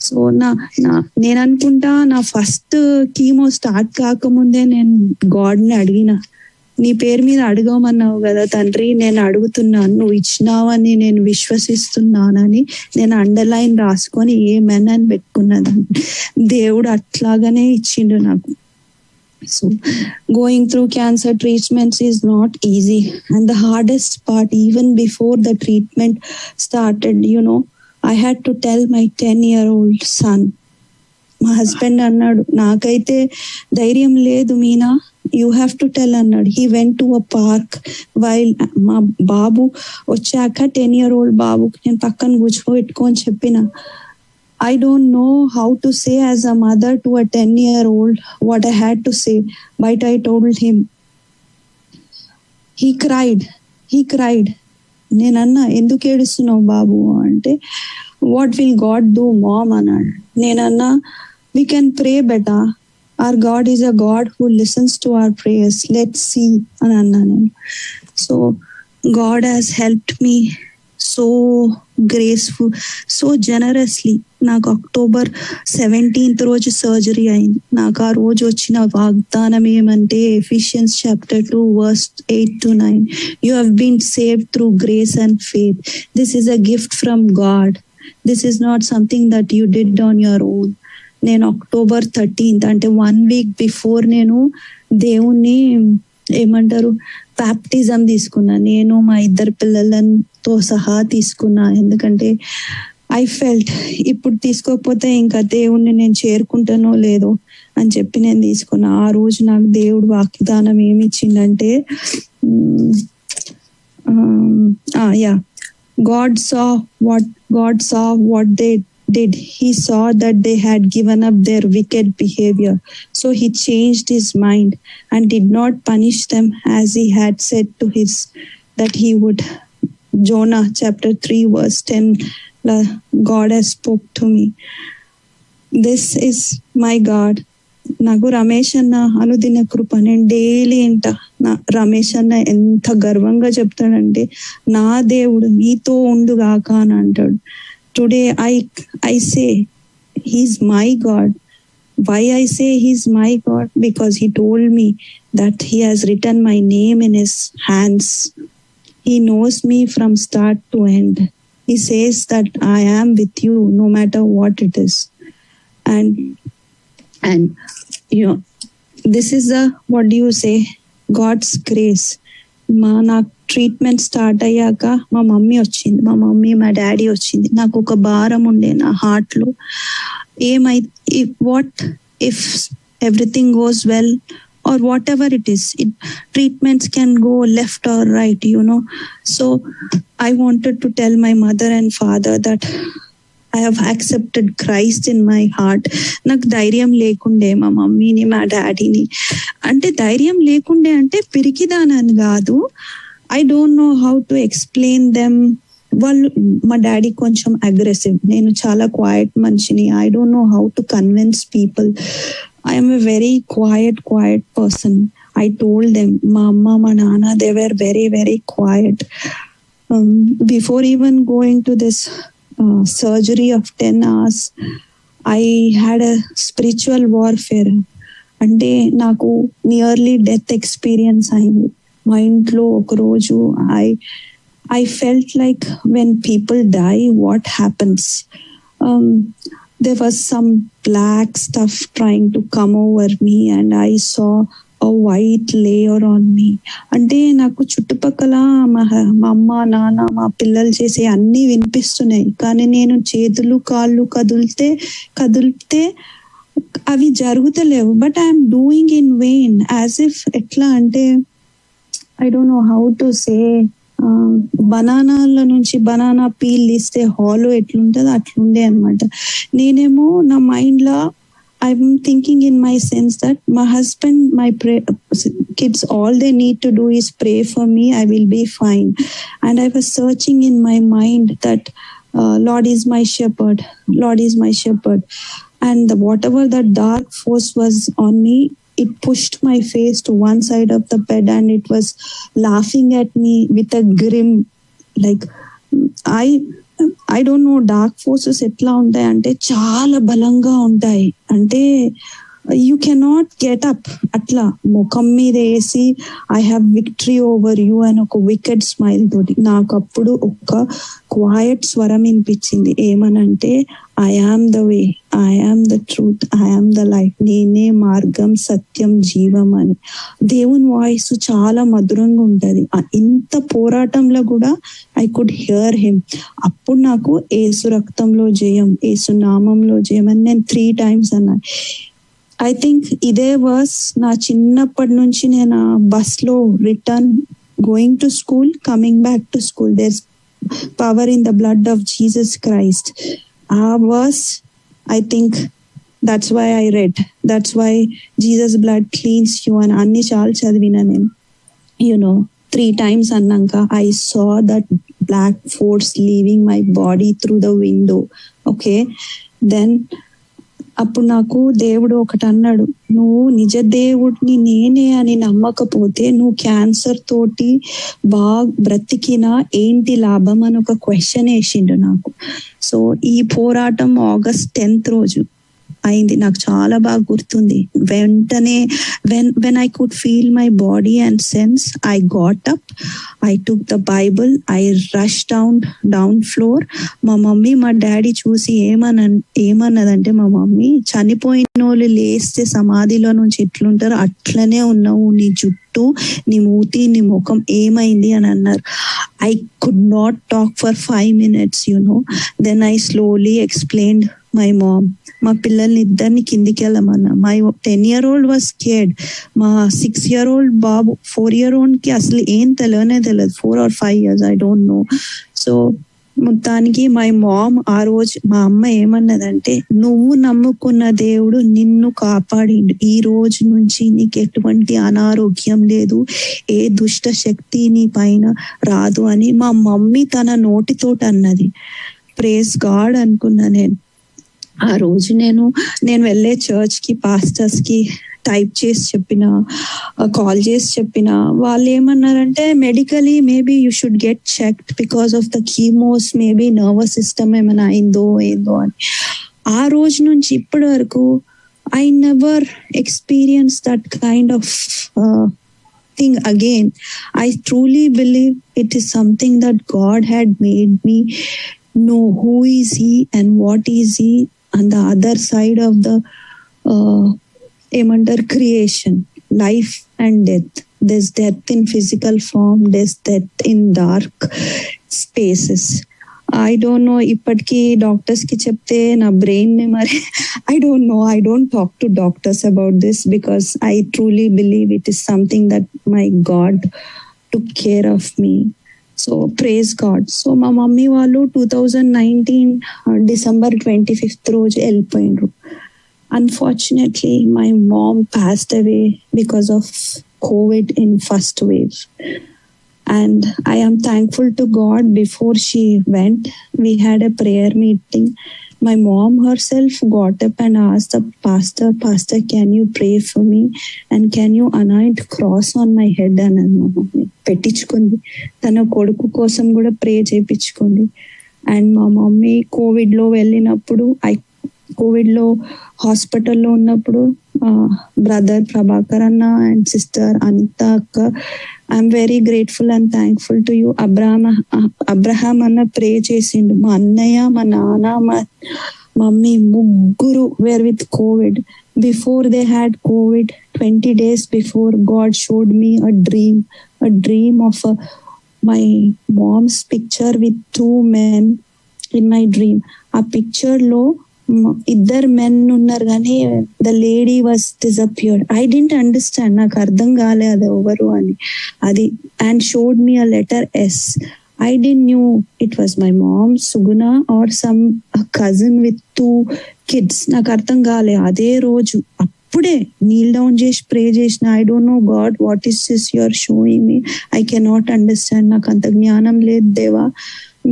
So నేను అనుకుంటా నా ఫస్ట్ కీమో స్టార్ట్ కాకముందే నేను గాడ్ని అడిగిన, నీ పేరు మీద అడగమన్నావు కదా తండ్రి, నేను అడుగుతున్నాను, నువ్వు ఇచ్చినావని నేను విశ్వసిస్తున్నానని నేను అండర్లైన్ రాసుకొని ఏమని అని పెట్టుకున్నదాన్ని. దేవుడు అట్లాగనే ఇచ్చిండు నాకు. So going through cancer treatments is not easy, and the hardest part, even before the treatment started, I had to tell my 10-year-old son. మా హస్బెండ్ అన్నాడు, నాకైతే ధైర్యం లేదు Meena, you have to tell అన్నాడు. He went to a park while మా బాబు వచ్చాక 10-year-old బాబుకి నేను పక్కన కూర్చోబెట్టుకొని చెప్పిన, I don't know how to say as a mother to a 10-year-old what I had to say, but I told him. He cried. నేనన్నా, ఎందుకు ఏడుస్తున్నావు బాబు అంటే, what will God do mom అన్నాడు. నేనన్నా, వీ కెన్ ప్రే బెటా, our God is a God who listens to our prayers. Let's see అని అన్నా నేను. So God has helped me so graceful, so generously. నాకు October 17th రోజు సర్జరీ అయింది. నాకు ఆ రోజు వచ్చిన వాగ్దానం ఏమంటే, Ephesians chapter 2 verse 8 to 9, you have been saved through grace and faith. This is a gift from God. This is not something that you did on your own. నేను October 13th అంటే 1 week బిఫోర్ నేను దేవుణ్ణి ఏమంటారు బాప్టిజం తీసుకున్నా. నేను మా 2 పిల్లలతో సహా తీసుకున్నా. ఎందుకంటే ఐ ఫెల్ట్ ఇప్పుడు తీసుకోకపోతే ఇంకా దేవుణ్ణి నేను చేరుకుంటానో లేదో అని చెప్పి నేను తీసుకున్నా. ఆ రోజు నాకు దేవుడు వాగ్దానం ఏమి ఇచ్చిందంటే, God saw what they did. He saw that they had given up their wicked behavior. So he changed his mind and did not punish them as he had said to that he would. Jonah chapter 3 verse 10, God has spoke to me. This is my God. నాకు రమేష్ అన్న అనుదిన కృప నేను డైలీ ఇంట. రమేష్ అన్న ఎంత గర్వంగా చెప్తాడంటే, నా దేవుడు నీతో ఉండుగాక అని అంటాడు. Today I say he's my God. Why I say he's my God? Because he told me that he has written my name in his hands. He knows me from start to end. He says that I am with you no matter what it is. And this is what do you say? God's grace. నాకు ట్రీట్మెంట్ స్టార్ట్ అయ్యాక మా మమ్మీ వచ్చింది, మా డాడీ వచ్చింది. నాకు ఒక భారం ఉండే నా హార్ట్ లో, what if everything goes well or whatever it is, treatments can go left or right, so I wanted to tell my mother and father that I have accepted Christ in my heart. నాకు ధైర్యం లేకుండే మా మమ్మీని మా డాడీని, అంటే ధైర్యం లేకుండే అంటే పిరికిదానని కాదు, I don't know how to explain them. వాళ్ళు, మా డాడీ కొంచెం అగ్రెసివ్, నేను చాలా క్వైట్ మనిషిని. I don't know how to convince people. I am a very quiet person. I told them, మా అమ్మ మా నాన్న, they were very, very quiet. Before even going to this surgery of 10 hours, I had a spiritual warfare. అంటే నాకు నియర్లీ డెత్ ఎక్స్పీరియన్స్ అయింది. మా ఇంట్లో ఒకరోజు I felt like when people die, what happens? There was some black stuff trying to come over me and I saw a white layer on me. అంటే నాకు చుట్టుపక్కల మా అమ్మ నాన్న మా పిల్లలు చేసే అన్నీ వినిపిస్తున్నాయి, కానీ నేను చేతులు కాళ్ళు కదిలితే అవి జరుగుతలేవు. But I'm doing in vain, as if ఎట్లా అంటే I don't know how to say, బనానాల నుంచి బనానా పీల్ తీస్తే హాలో ఎట్లుంటుందో అట్లుండే అనమాట. నేనేమో నా మైండ్ లో I'm thinking in my sense that my husband, my kids, all they need to do is pray for me, I will be fine. And I was searching in my mind that Lord is my shepherd, Lord is my shepherd. And whatever that dark force was on me, it pushed my face to one side of the bed and it was laughing at me with a grim, like I don't know, dark forces ఎట్లా ఉంటాయి అంటే చాలా బలంగా ఉంటాయి. అంటే యూ కెనాట్ గెట్ అప్, అట్లా ముఖం మీద వేసి I have victory over you అని ఒక వికెట్ స్మైల్ తోటి. నాకు అప్పుడు ఒక క్వైట్ స్వరం వినిపించింది, ఏమనంటే I am the way, I am the truth, I am the life, నేనే మార్గం సత్యం జీవం అని. దేవుని వాయిస్ చాలా మధురంగా ఉంటది. ఇంత పోరాటంలో కూడా ఐ కుడ్ హియర్ హిమ్. అప్పుడు నాకు ఏసు రక్తంలో జయం, ఏసు నామంలో జయం అని నేను 3 times అన్నా. ఐ థింక్ ఇదే వర్స్ నా చిన్నప్పటి నుంచి నేను బస్ లో return going to school, coming back to school, there power in the blood of Jesus Christ. ఆ verse I think that's why I read, that's why Jesus blood cleanses you అని అన్ని చాలా చదివిన నేను. 3 times అన్నాక I saw that black force leaving my body through the window. Okay, then అప్పుడు నాకు దేవుడు ఒకటి అన్నాడు, నువ్వు నిజ దేవుడిని నేనే అని నమ్మకపోతే నువ్వు క్యాన్సర్ తోటి బాగా బ్రతికినా ఏంటి లాభం అని ఒక క్వశ్చన్ వేసిండు నాకు. సో ఈ పోరాటం August 10th రోజు అయింది, నాకు చాలా బాగా గుర్తుంది. వెంటనే when I could feel my body and sense, I got up, I took the Bible, I rushed down floor. మా మమ్మీ మా డాడీ చూసి ఏమన్నదంటే, మా మమ్మీ, చనిపోయిన వాళ్ళు లేస్తే సమాధిలో నుంచి ఎట్లుంటారో అట్లనే ఉన్నావు, నీ జుట్టు, నీ మూతి, నీ ముఖం ఏమైంది అని అన్నారు. I could not talk for 5 minutes, Then I slowly explained my mom. మా పిల్లల్ని ఇద్దరిని కిందికి వెళ్ళమన్నా. My 10-year-old was scared. మా 6-year-old బాబు 4-year-old కి అసలు ఏం తెలియదు, 4 or 5 years, I don't know. So మొత్తానికి మై మామ్ ఆ రోజు మా అమ్మ ఏమన్నదంటే, నువ్వు నమ్ముకున్న దేవుడు నిన్ను కాపాడిండు, ఈ రోజు నుంచి నీకు ఎటువంటి అనారోగ్యం లేదు, ఏ దుష్ట శక్తి నీ పైన రాదు అని మా మమ్మీ తన నోటితోటి అన్నది. ప్రేజ్ గాడ్ అనుకున్నా నేను. ఆ రోజు నేను వెళ్ళే చర్చ్ కి పాస్టర్స్ కి టైప్ చేసి చెప్పిన, కాల్ చేసి చెప్పిన. వాళ్ళు ఏమన్నారంటే, medically maybe you should get checked because of the chemos, maybe nervous system ఏమైనా అయిందో ఏందో అని. ఆ రోజు నుంచి ఇప్పటి వరకు I never experience that kind of thing again. I truly believe it is something that God had made me know who is He and what is He on the other side of the creation, life and death. there's death in physical form, there's death in dark spaces. I don't know, ఇప్పటికీ డాక్టర్స్ కి చెప్తే నా బ్రెయిన్ ని మరి I don't know, I don't talk to doctors about this because I truly believe it is something that my God took care of me. So praise God. So మా మమ్మీ వాళ్ళు 2019 December 25th రోజు వెళ్ళిపోయినారు. Unfortunately, my mom passed away because of COVID in first wave. And I am thankful to God. Before she went, we had a prayer meeting. My mom herself got up and asked the pastor, "Pastor, can you pray for me? And can you anoint cross on my head?" And పెట్టించుకుంది. తన కొడుకు కోసం కూడా ప్రే చేయించుకుంది. అండ్ మా మమ్మీ కోవిడ్లో వెళ్ళినప్పుడు కోవిడ్లో హాస్పిటల్లో ఉన్నప్పుడు బ్రదర్ ప్రభాకర్ అన్న అండ్ సిస్టర్ అనిత అక్క, I'm very grateful and thankful to you. Abraham అన్న ప్రే చేసిండు. మా అన్నయ్య, మా నాన్న, మా మమ్మీ ముగ్గురు were with covid. Before they had covid 20 days before, God showed me a dream of my mom's picture with 2 men in my dream. ఆ పిక్చర్ లో ఇద్దరు మెన్ ఉన్నారు కానీ the lady was disappeared. I didn't understand, నాకు అర్థం కాలే అది ఎవరు అని. అది and showed me a letter S. I didn't knew it was my mom, Suguna, or some cousin with 2 kids. నాకు అర్థం కాలే. అదే రోజు అప్పుడే నీల్ డౌన్ చేసి ప్రే చేసిన. I don't know God, what is this you are showing me, I cannot understand. నాకు అంత జ్ఞానం లేదు దేవా,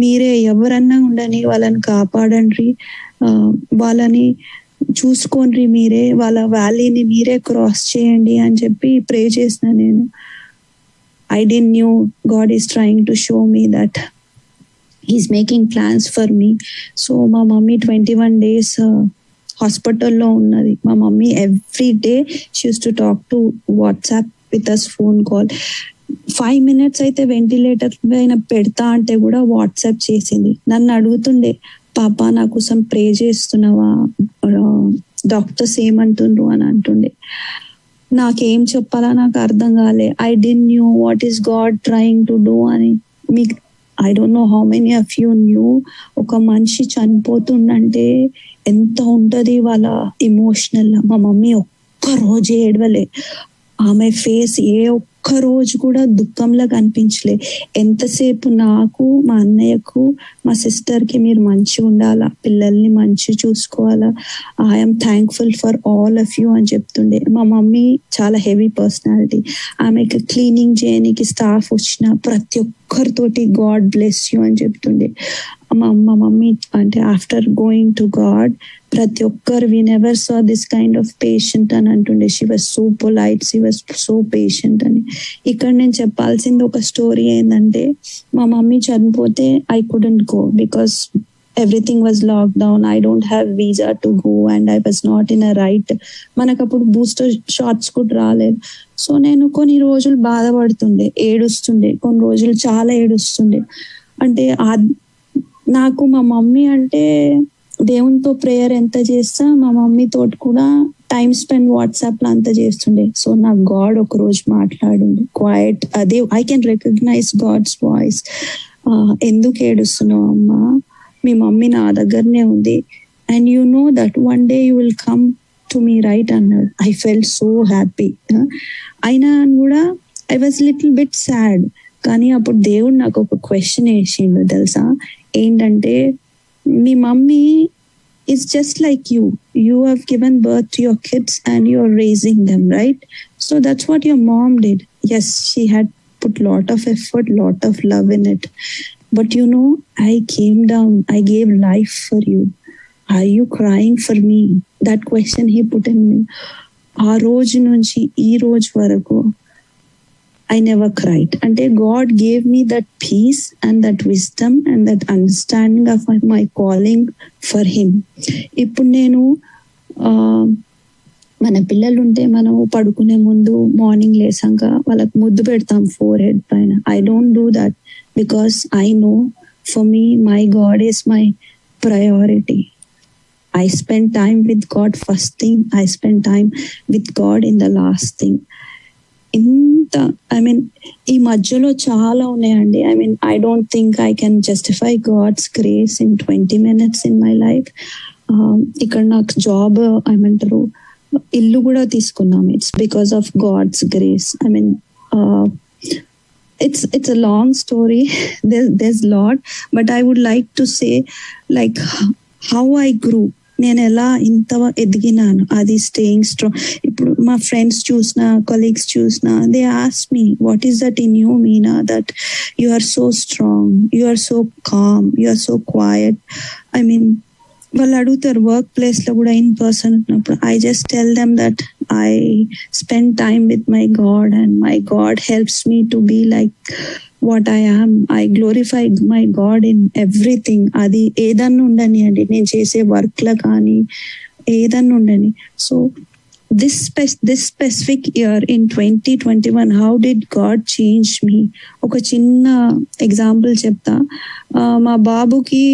మీరే ఎవరన్నా ఉండని వాళ్ళని కాపాడండి, వాళ్ళని చూసుకోండి, మీరే వాళ్ళ వ్యాలీని మీరే క్రాస్ చేయండి అని చెప్పి ప్రే చేసిన నేను. I didn't knew God is trying to show me that He's making plans for me. So my mommy 21 days hospital-లో ఉన్నది. మా mummy every day she used to talk to WhatsApp with us, phone call. 5 minutes అయితే వెంటిలేటర్ పైన పెడతా అంటే కూడా వాట్సాప్ చేసింది. నన్ను అడుగుతుండే, పాప నా కోసం ప్రే చేస్తున్నావా, డాక్టర్స్ ఏమంటుండ్రు అని అంటుండే. నాకేం చెప్పాలా నాకు అర్థం కాలే. I don't knew what is God trying to do అని. మీకు I don't know how many of you new, ఒక మనిషి చనిపోతుందంటే ఎంత ఉంటుంది వాళ్ళ ఎమోషనల్. మా మమ్మీ ఒక్క రోజు ఏడవలే, ఆమె ఫేస్ ఏ ఒక్క రోజు కూడా దుఃఖంలా కనిపించలే. ఎంతసేపు నాకు, మా అన్నయ్యకు, మా సిస్టర్కి మీరు మంచిగా ఉండాలా, పిల్లల్ని మంచి చూసుకోవాలా, I'm thankful for all of you అని చెప్తుండే. మా మమ్మీ చాలా హెవీ పర్సనాలిటీ. ఆమెకి క్లీనింగ్ చేయడానికి స్టాఫ్ వచ్చిన ప్రతి ఒక్కరితోటి గాడ్ బ్లెస్ యూ అని చెప్తుండే. మా మమ్మీ అంటే ఆఫ్టర్ గోయింగ్ టు గాడ్ ప్రతి ఒక్కరు we never saw this kind of patient అని అంటుండే. She was so polite, she was so patient అని. ఇక్కడ నేను చెప్పాల్సింది ఒక స్టోరీ ఏంటంటే, మా మమ్మీ చనిపోతే I couldn't go because everything was lock down. I don't have visa to go and I was not in a right. మనకు అప్పుడు బూస్టర్ షాట్స్ కూడా రాలేదు. సో నేను కొన్ని రోజులు బాధపడుతుండే, ఏడుస్తుండే, కొన్ని రోజులు చాలా ఏడుస్తుండే. అంటే నాకు మా మమ్మీ అంటే దేవునితో ప్రేయర్ ఎంత చేస్తా, మా మమ్మీ తోటి కూడా టైం స్పెండ్ వాట్సాప్ లో అంత చేస్తుండే. సో నాకు గాడ్ ఒక రోజు మాట్లాడింది క్వైట్. అదే I can recognise God's voice. ఎందుకు ఏడుస్తున్నావు అమ్మా, మీ మమ్మీ నా దగ్గరనే ఉంది and you know that one day you will come to me right అన్నాడు. I felt so happy. అయినా కూడా I was little bit sad. కానీ అప్పుడు దేవుడు నాకు ఒక క్వశ్చన్ వేసిండు తెలుసా, ఏంటంటే మీ mummy is just like you. You have given birth to your kids and you're raising them, right? So that's what your mom did. Yes, she had put lot of effort, lot of love in it. But you know, I came down, I gave life for you. Are you crying for me? That question he put in me. ఆ రోజు నుంచి ఈ రోజు వరకు I never cried. Ante God gave me that peace and that wisdom and that understanding of my calling for Him. ఇప్పుడు నేను మన పిల్లలు ఉంటే మనం పడుకునే ముందు మార్నింగ్ లేసాక వాళ్ళకి ముద్దు పెడతాం ఫోర్ హెడ్ పైన. I don't do that because I know for me my God is my priority. I spend time with God first thing. I spend time with God in the last thing. ఇంత ఈ మధ్యలో చాలా ఉన్నాయండి. I don't think I can justify God's grace in 20 minutes in my life. ఇక్కడ నాకు జాబ్ ఏమంటారు ఇల్లు కూడా తీసుకున్నాం. It's because of God's grace. it's a long story. there's lot, but I would like to say like how I grew. నేను ఎలా ఇంత ఎదిగినాను, అది స్టేయింగ్ స్ట్రాంగ్. ఇప్పుడు మా ఫ్రెండ్స్ చూసినా, కొలీగ్స్ చూసినా, they ask me what is that in you Meena, that you are so strong, you are so calm, you are so quiet. వాళ్ళు అడుగుతారు వర్క్ ప్లేస్ లో కూడా ఇన్ పర్సన్ ఉన్నప్పుడు. I just tell them that I spend time with my God and my God helps me to be like what I am. I glorify my God in everything. అది ఏదన్నా ఉండని అండి, నేను చేసే వర్క్ లో కానీ ఏదన్నా ఉండని. So this specific year in 2021, how did God change me? ఒక చిన్న ఎగ్జాంపుల్ చెప్తా. మా బాబుకి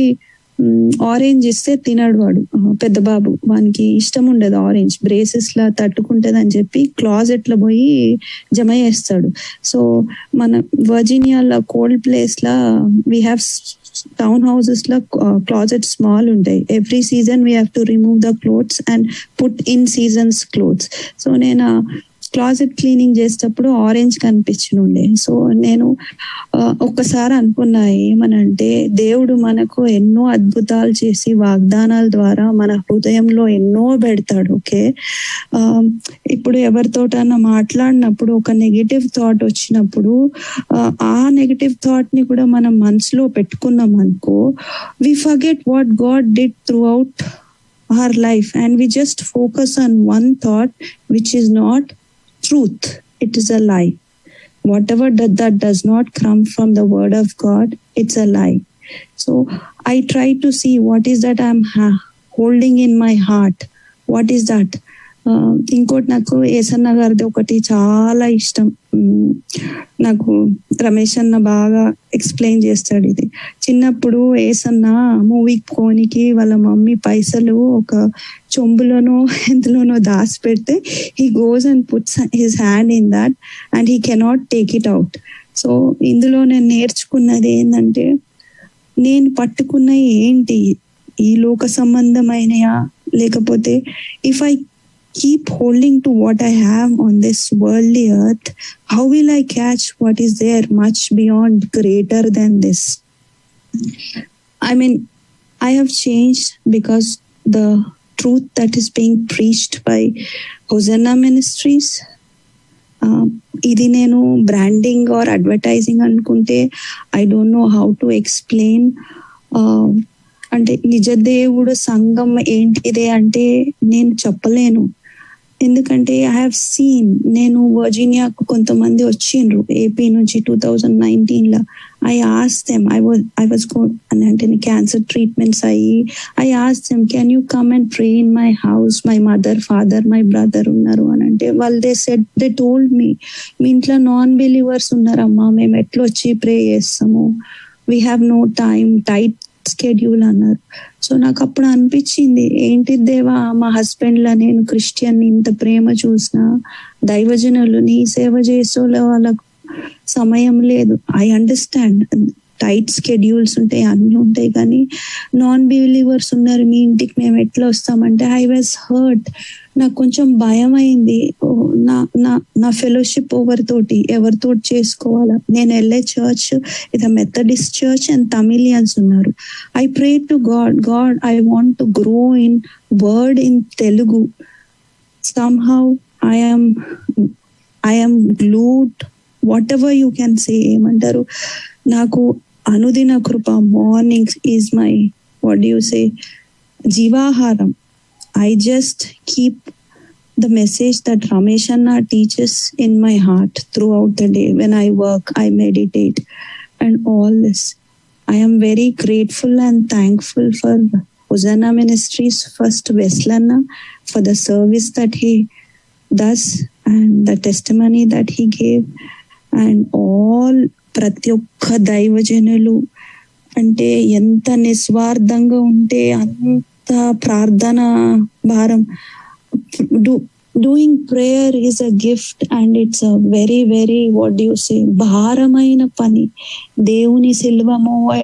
ఆరెంజ్ ఇస్తే తినడు వాడు, పెద్ద బాబు. వానికి ఇష్టం ఉండదు ఆరెంజ్, బ్రేసెస్ లా తట్టుకుంటది అని చెప్పి క్లాజెట్ లో పోయి జమ చేస్తాడు. సో మన వర్జీనియాలో కోల్డ్ ప్లేస్ లా వీ హ్యావ్ టౌన్ హౌసెస్ లో క్లాజెట్ స్మాల్ ఉంటాయి. Every season we have to remove the clothes and put in seasons clothes. So నేను క్లాజెట్ క్లీనింగ్ చేసేటప్పుడు ఆరెంజ్ కనిపించనుండే. సో నేను ఒక్కసారి అనుకున్నా, ఏమనంటే దేవుడు మనకు ఎన్నో అద్భుతాలు చేసి వాగ్దానాల ద్వారా మన హృదయంలో ఎన్నో పెడతాడు. ఓకే, ఇప్పుడు ఎవరితోటన్నా మాట్లాడినప్పుడు ఒక నెగిటివ్ థాట్ వచ్చినప్పుడు ఆ నెగిటివ్ థాట్ ని కూడా మనం మనసులో పెట్టుకున్నాం అనుకో, we forget what God did throughout our life and we just focus on one thought which is not truth. It is a lie. Whatever that does not come from the word of God, it's a lie. So I try to see what is that I'm holding in my heart. What is that? ఇంకోటి నాకు ఏసన్న గారిది ఒకటి చాలా ఇష్టం. నాకు రమేష్ అన్న బాగా ఎక్స్ప్లెయిన్ చేస్తాడు ఇది. చిన్నప్పుడు ఏసన్న మూవీకి పోనీకి వాళ్ళ మమ్మీ పైసలు ఒక చెంబులోనో ఎందులోనో దాచి పెడితే he goes and puts his hand in that and he cannot take it out. So ఇందులో నేను నేర్చుకున్నది ఏంటంటే, నేను పట్టుకున్న ఏంటి ఈ లోక సంబంధమైనయా, లేకపోతే if I keep holding to what I have on this worldly earth, how will I catch what is there much beyond, greater than this? I have changed because the truth that is being preached by Hosanna Ministries, ఇది నేను బ్రాండింగ్ ఆర్ అడ్వర్టైజింగ్ అనుకుంటే I don't know how to explain. అంటే నిజ దేవుడు సంఘం ఏంటిదే అంటే నేను చెప్పలేను. ఎందుకంటే ఐ హ్యావ్ సీన్, నేను వర్జీనియాకు కొంతమంది వచ్చిండ్రు ఏపీ నుంచి 2019 I asked them, I was అంటే క్యాన్సర్ ట్రీట్మెంట్స్ అయ్యి I asked them, can you come and pray in my house, my mother, father, my brother ఉన్నారు అని అంటే వాళ్ళు దే టోల్డ్ మీ, మీ ఇంట్లో నాన్ బిలీవర్స్ ఉన్నారమ్మా, మేము ఎట్లా వచ్చి ప్రే చేస్తాము, we have no time, tight schedule అన్నారు. సో నాకు అప్పుడు అనిపించింది, ఏంటి దేవా, మా హస్బెండ్ లా నేను క్రిస్టియన్ ఇంత ప్రేమ చూసిన, దైవజనులు నీ సేవ చేసే వాళ్ళకు సమయం లేదు. ఐ అండర్స్టాండ్, టైట్ స్కెడ్యూల్స్ ఉంటాయి, అన్ని ఉంటాయి, కానీ నాన్ బిలీవర్స్ ఉన్నారు మీ ఇంటికి, మేము ఎట్లా వస్తామంటే ఐ వాజ్ హర్ట్. నాకు కొంచెం భయం అయింది. నా ఫెలోషిప్ ఎవరితో చేసుకోవాలా. నేను వెళ్ళే చర్చ్ ఇది మెథడిస్ట్ చర్చ్ అండ్ తమిళియన్స్ ఉన్నారు. I pray to God I want to grow in word in Telugu. somehow I am glued, whatever you can say. ఏమంటారు, నాకు అనుదిన కృప mornings is my what you say జీవాహారం. I just keep the message that Ramesh Anna teaches in my heart throughout the day. When I work, I meditate and all this. I am very grateful and thankful for Hosanna Ministries, first Veslanna, for the service that he does and the testimony that he gave, and all ప్రతి ఒక్క దైవజనులు అంటే ఎంత నిస్వార్థంగా ఉంటే అంత ప్రార్థన భారం. Doing prayer is a gift and it's a very very what you సే భారమైన పని. దేవుని సిల్వము